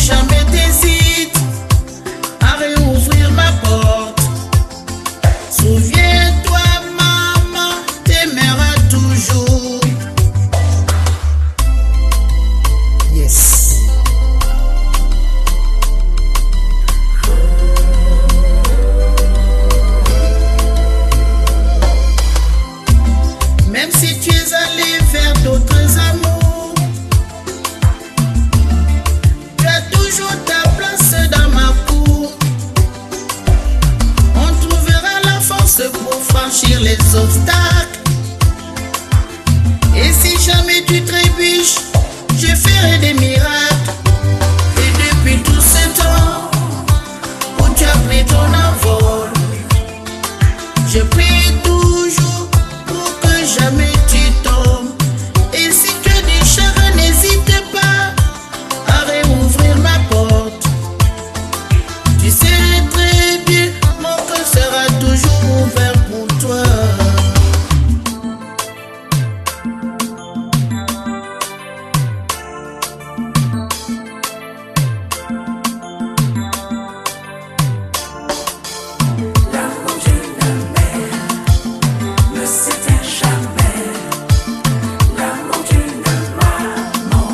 jamais t'hésites à réouvrir ma porte. Souviens-toi, maman t'aimera toujours. Yes. Même si tu es allé vers d'autres amours, tu as toujours ta place dans ma cour. On trouvera la force pour franchir les obstacles. Et si jamais tu trébuches, je ferai des miracles. Et depuis tout ce temps où tu as pris ton envol, je prie toujours pour que jamais tu tombes. Et si tu as des chagrins, n'hésite pas à réouvrir ma porte. Tu sais très bien, mon cœur sera toujours ouvert pour toi. L'amour d'une mère ne s'éteint jamais. L'amour d'une maman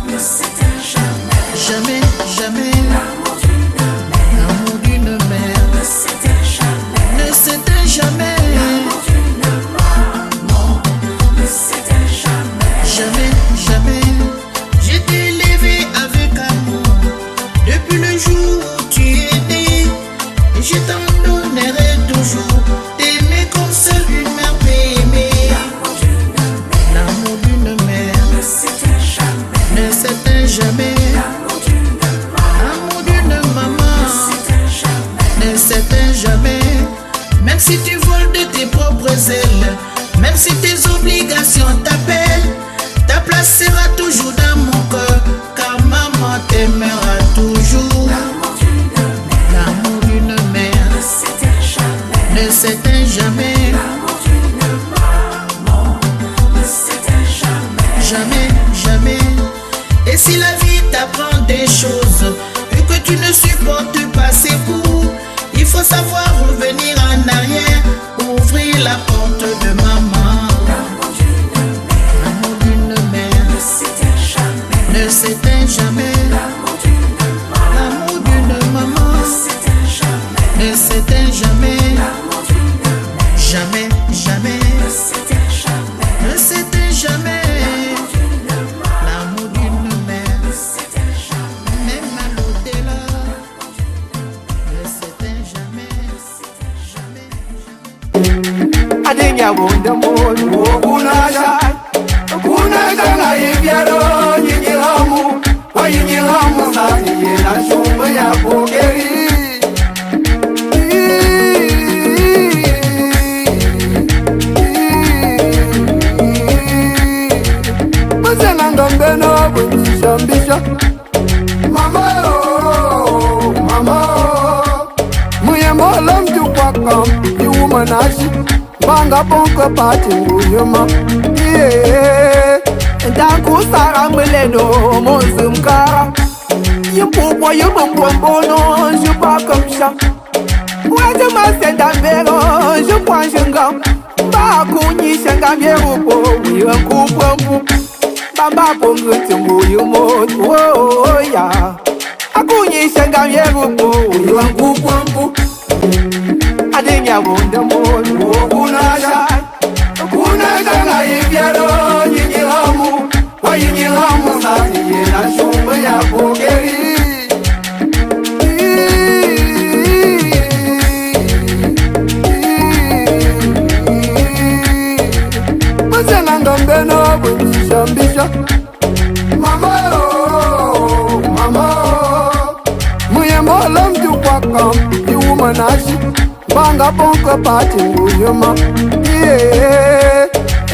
ne s'éteint jamais. Jamais, jamais, L'amour d'une mère l'amour d'une mère ne s'éteint jamais. ne s'éteint jamais. L'amour d'une maman ne s'éteint jamais. Jamais, jamais, j'ai t'ai élevé avec amour. Depuis le jour où tu es né, et je t'en donnerai toujours. T'aimer comme seule une mère peut aimer. L'amour d'une L'amour d'une mère mère ne s'éteint jamais. ne s'éteint jamais. L'amour d'une L'amour d'une maman s'éteint jamais. ne s'éteint jamais. Même si tu voles de tes propres ailes, même si tes obligations t'appellent, ta place sera toujours dans mon cœur, car maman t'aimera toujours. L'amour d'une mère L'amour d'une mère ne s'éteint jamais. ne s'éteint jamais. L'amour d'une maman ne s'éteint jamais. Jamais, jamais. Et si la vie t'apprend des choses et que tu ne supportes pas ses coups, il faut savoir revenir en arrière, ouvrir la porte de maman. L'amour d'une L'amour d'une mère ne s'éteint jamais. ne s'éteint jamais. L'amour d'une L'amour d'une maman ne s'éteint jamais. ne s'éteint jamais. L'amour d'une Jamais, jamais, ne s'éteint jamais. ne s'éteint jamais. L'amour d'une mère, Ne s'éteint jamais. même à l'au-delà, ne s'éteint jamais. Jamais. Adenya wonda mo kuna shai kuna dana yibyaro yinyihamu wa yinyihamu na yina shumba ya bogeri Mazana ngambeno bunishambisha Mama oh mama Muye molam jukwaka Iwumanashi Banga bonka pati nguyuma Yeah Ndanku sara mweleno Monzi mkara Yimpupwa yimbombono Jipakamsha Waje masenda mbero Jipwanshinga Bakunyisha ngambyerupo Wiyankupwampu Bamba ponguti nguyumotu Oh ya Akunyisha ngambyerupo Wiyankupwampu Adenya wonda mo kuna shai kuna dana yibyaro yinyihamu wa yinyihamu na yina shumba ya bogeri Mazana ngambeno bunishambisha Mama oh mama Muye molam jukwaka Iwumanashi Banga bonka pati nguyuma Yeah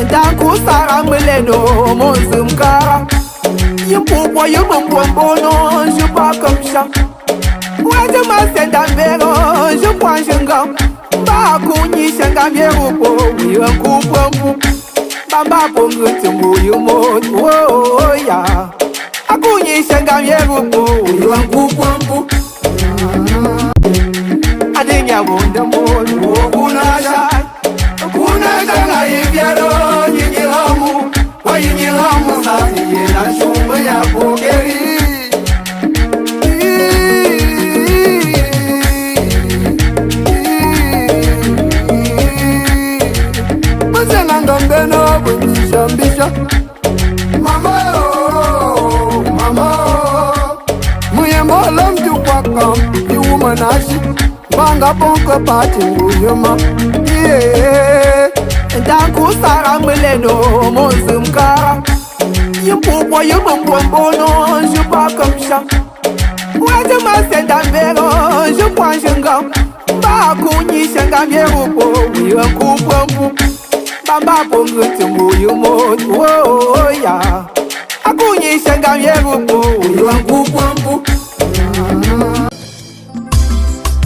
Ndanku sara mweleno Monzi mkara Yimpupwa yimbombono Jipakamsha Waje masenda mbero Jipwanshinga Bakunyisha ngambyerupo Wiyankupwampu Bamba ponguti nguyumotu Oh ya Akunyisha shenga myerupo uliwangu kwambu Adenya wonde moyo Okunasha Kunagana ivyaro Nyinyilamu Wayinyilamu Sani yena shumba ya pokeri Mazenanga mbeno Bwenyisha mbisha Mama Muyembola mjukwa kampi Iwumanashi Banga bonko pati uyuma Ndanku sara mweleno Monsi mkara Ympupwa yumumbono Jupa kamsha Wete masenda mbero Jupwa njenga Baku nyishenga myerupo Uyanku pwampu Bamba ponguti muyumo Oh ya Aku nyishenga myerupo Uyanku pwampu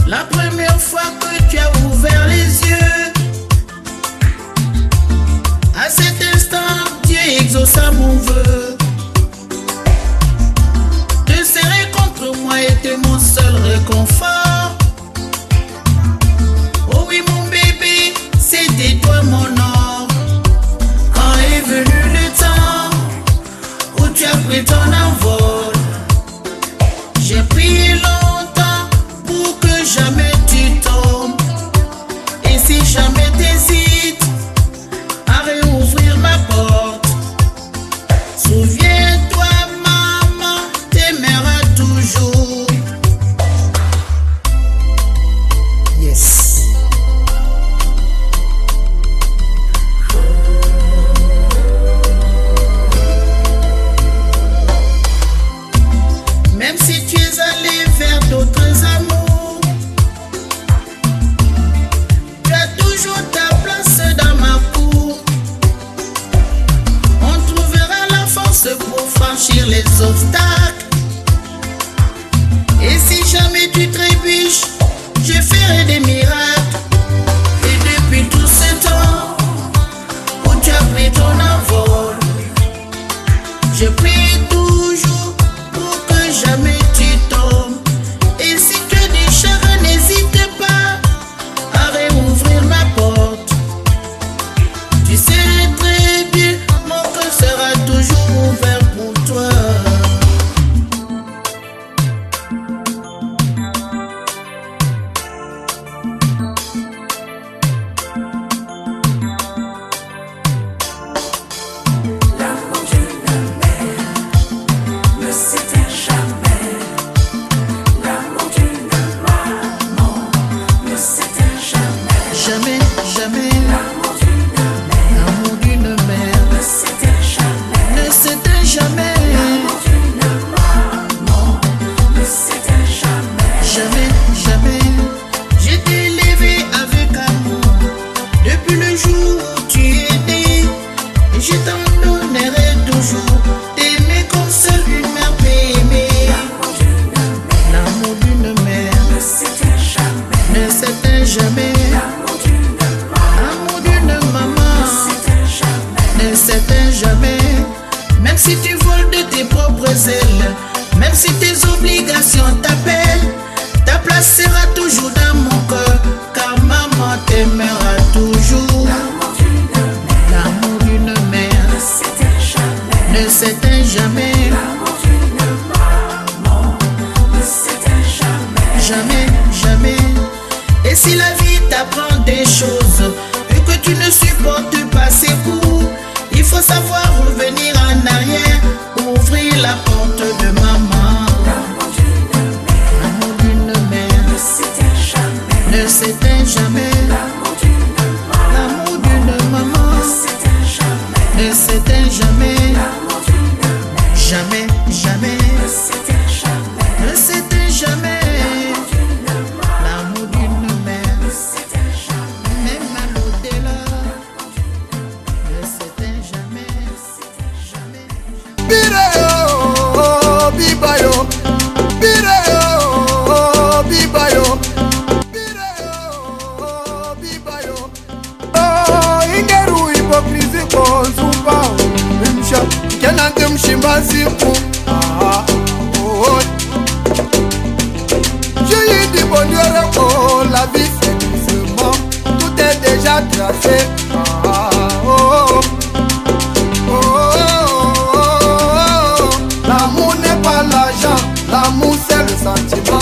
La première fois que tu as ouvert les yeux, à cet instant, Dieu exauça mon vœu. Te serrer contre moi était mon seul réconfort. Oh oui mon bébé, c'était toi mon or. Quand est venu le temps où tu as pris ton envol, j'ai prié longtemps pour que jamais tu tombes. Et si jamais t'hésites à réouvrir ma porte, souviens-toi maman t'aimera toujours. Yes. Même si tu es allé vers d'autres amours, tu as toujours ta place dans ma cour. On trouvera la force pour franchir les obstacles. Et si jamais tu trébuches, je ferai des miracles. Et depuis tout ce temps où tu as pris ton envol, je prie toujours pour que jamais tu tombes. Et si tu as des chagrins, n'hésite pas à réouvrir ma porte. Tu sais très bien, mon cœur sera toujours ouvert pour toi. L'amour d'une mère ne s'éteint jamais. L'amour d'une maman ne s'éteint jamais. Jamais, jamais, L'amour d'une mère l'amour d'une mère ne s'éteint jamais. ne s'éteint jamais. L'amour d'une maman ne s'éteint jamais. Jamais, jamais, je t'ai élevé avec amour. Depuis le jour où tu es né, et je t'en donnerai toujours. T'aimer comme seule une mère peut aimer. L'amour d'une mère L'amour d'une mère ne s'éteint jamais. ne s'éteint jamais. L'amour d'une L'amour d'une maman ne s'éteint jamais. ne s'éteint jamais. Même si tu voles de tes propres ailes, même si tes obligations t'appellent, ta place sera toujours dans mon cœur, car maman t'aimera toujours. L'amour d'une mère L'amour d'une mère ne s'éteint jamais. ne s'éteint jamais. L'amour d'une maman ne s'éteint jamais. Jamais, jamais. Et si la vie t'apprend des choses et que tu ne supportes pas ses coups, il faut savoir revenir en arrière, ouvrir la porte de maman. L'amour d'une L'amour mère d'une mère ne s'éteint jamais. ne s'éteint jamais. L'amour d'une maman L'amour d'une maman ne s'éteint jamais. ne s'éteint jamais. L'amour d'une mère Jamais, jamais, ne s'éteint jamais. ne s'éteint jamais. L'amour d'une mère, Ne s'éteint jamais. même à l'au-delà, ne s'éteint jamais. Jamais. Bireo, bibayo, bireo, bibayo, bireo, pas tracé. L'amour n'est pas l'argent, l'amour c'est le sentiment.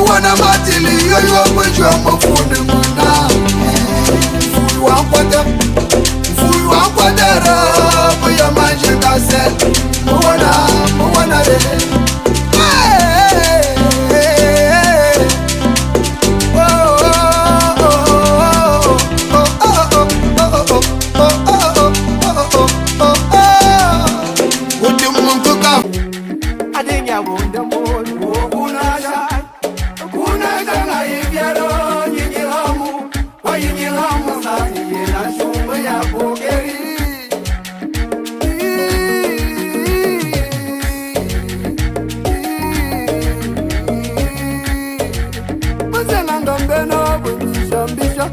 Mwana matili yoyo kujwa mafune mwana Mfui wankwatera Buya manjenga set Mwana re Adenya wunda mwonu Okunasha Kunagana ibyaro Nyinyihamu Wayinyihamu Sani yena shumba ya bogeri Mzenanga mbeno Bwishambisha